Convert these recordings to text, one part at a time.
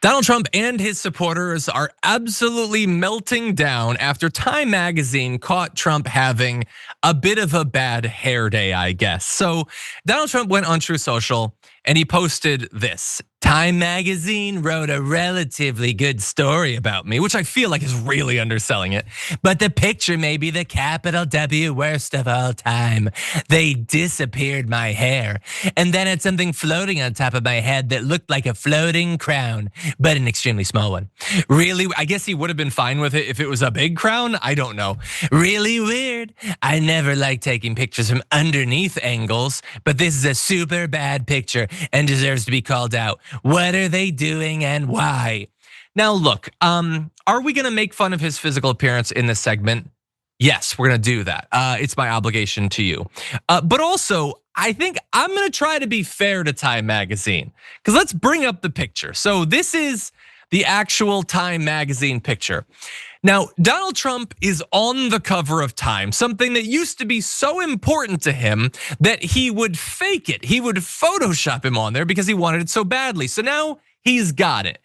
Donald Trump and his supporters are absolutely melting down after Time magazine caught Trump having a bit of a bad hair day, I guess. So Donald Trump went on Truth Social and he posted this. Time magazine wrote a relatively good story about me, which I feel like is really underselling it. But the picture may be the capital W worst of all time. They disappeared my hair and then had something floating on top of my head that looked like a floating crown, but an extremely small one. Really, I guess he would have been fine with it if it was a big crown. I don't know. Really weird. I never like taking pictures from underneath angles, but this is a super bad picture and deserves to be called out. What are they doing and why? Now look, are we gonna make fun of his physical appearance in this segment? Yes, we're gonna do that. It's my obligation to you. But also, I think I'm gonna try to be fair to Time magazine, because let's bring up the picture. So this is the actual Time magazine picture. Now, Donald Trump is on the cover of Time, something that used to be so important to him that he would fake it. He would Photoshop him on there because he wanted it so badly. So now he's got it.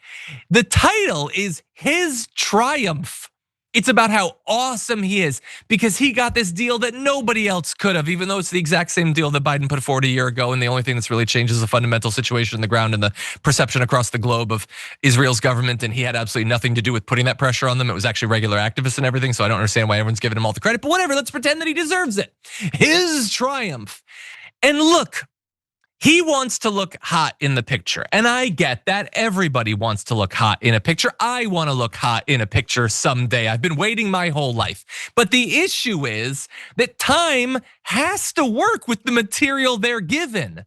The title is His Triumph. It's about how awesome he is because he got this deal that nobody else could have, even though it's the exact same deal that Biden put forward a year ago. And the only thing that's really changed is the fundamental situation on the ground and the perception across the globe of Israel's government. And he had absolutely nothing to do with putting that pressure on them. It was actually regular activists and everything. So I don't understand why everyone's giving him all the credit, but whatever, let's pretend that he deserves it. His triumph. And look, he wants to look hot in the picture. And I get that. Everybody wants to look hot in a picture. I want to look hot in a picture someday. I've been waiting my whole life. But the issue is that Time has to work with the material they're given.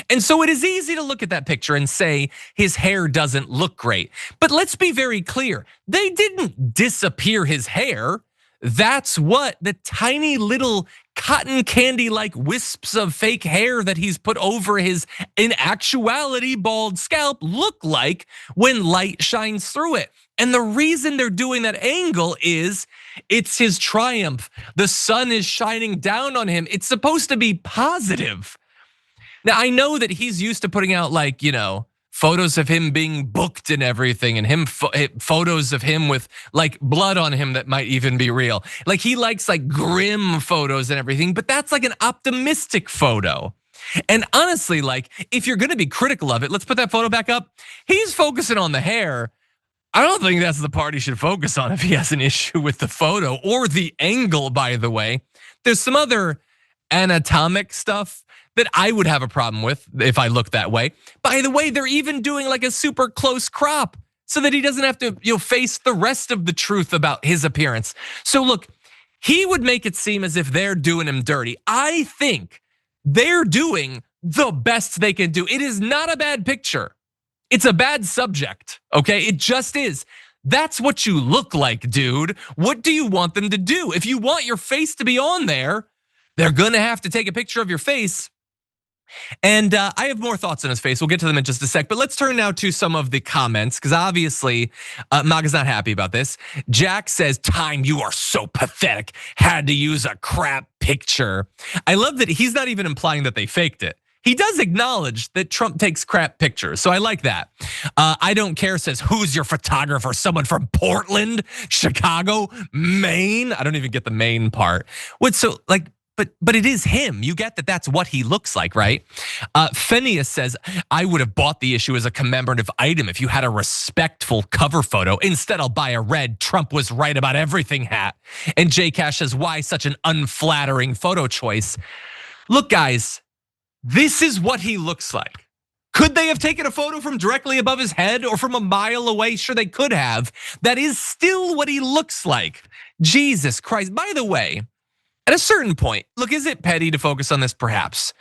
And so it is easy to look at that picture and say his hair doesn't look great. But let's be very clear. They didn't disappear his hair. That's what the tiny little cotton candy like wisps of fake hair that he's put over his in actuality bald scalp look like when light shines through it. And the reason they're doing that angle is it's his triumph. The sun is shining down on him. It's supposed to be positive. Now I know that he's used to putting out like, photos of him being booked and everything, and photos of him with like blood on him that might even be real. Like he likes like grim photos and everything, but that's like an optimistic photo. And honestly, like if you're gonna be critical of it, let's put that photo back up. He's focusing on the hair. I don't think that's the part he should focus on if he has an issue with the photo or the angle, by the way. There's some other anatomic stuff that I would have a problem with if I look that way. By the way, they're even doing like a super close crop so that he doesn't have to face the rest of the truth about his appearance. So look, he would make it seem as if they're doing him dirty. I think they're doing the best they can do. It is not a bad picture. It's a bad subject, okay? It just is. That's what you look like, dude. What do you want them to do? If you want your face to be on there, they're gonna have to take a picture of your face. And I have more thoughts on his face. We'll get to them in just a sec. But let's turn now to some of the comments, because obviously MAGA's not happy about this. Jack says, Time, you are so pathetic. Had to use a crap picture. I love that he's not even implying that they faked it. He does acknowledge that Trump takes crap pictures, so I like that. I don't care says, who's your photographer? Someone from Portland, Chicago, Maine? I don't even get the Maine part. But it is him. You get that that's what he looks like, right? Phineas says, I would have bought the issue as a commemorative item if you had a respectful cover photo. Instead, I'll buy a red Trump was right about everything hat. And Jay Cash says, why such an unflattering photo choice? Look, guys, this is what he looks like. Could they have taken a photo from directly above his head or from a mile away? Sure, they could have. That is still what he looks like. Jesus Christ. By the way, at a certain point, look, is it petty to focus on this? Perhaps.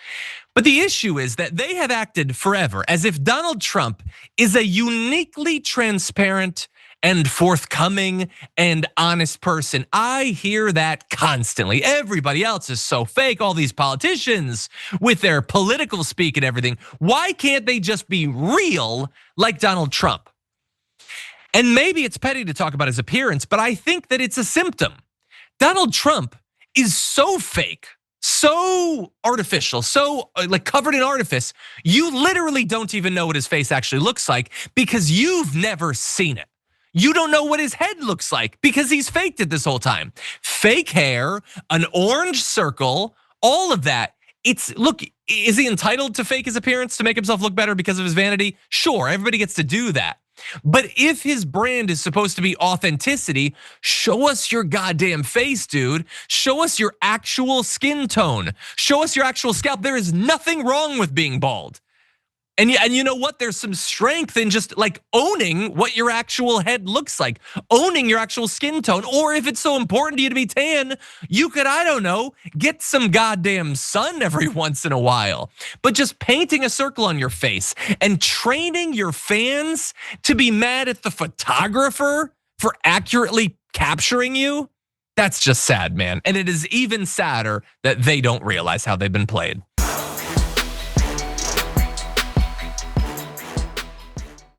But the issue is that they have acted forever as if Donald Trump is a uniquely transparent and forthcoming and honest person. I hear that constantly. Everybody else is so fake, all these politicians with their political speak and everything. Why can't they just be real like Donald Trump? And maybe it's petty to talk about his appearance, but I think that it's a symptom. Donald Trump is so fake, so artificial, so like covered in artifice, you literally don't even know what his face actually looks like because you've never seen it. You don't know what his head looks like because he's faked it this whole time. Fake hair, an orange circle, all of that. Look, is he entitled to fake his appearance to make himself look better because of his vanity? Sure, everybody gets to do that. But if his brand is supposed to be authenticity, show us your goddamn face, dude. Show us your actual skin tone. Show us your actual scalp. There is nothing wrong with being bald. And you know what? There's some strength in just like owning what your actual head looks like, owning your actual skin tone. Or if it's so important to you to be tan, you could, I don't know, get some goddamn sun every once in a while. But just painting a circle on your face and training your fans to be mad at the photographer for accurately capturing you, that's just sad, man. And it is even sadder that they don't realize how they've been played.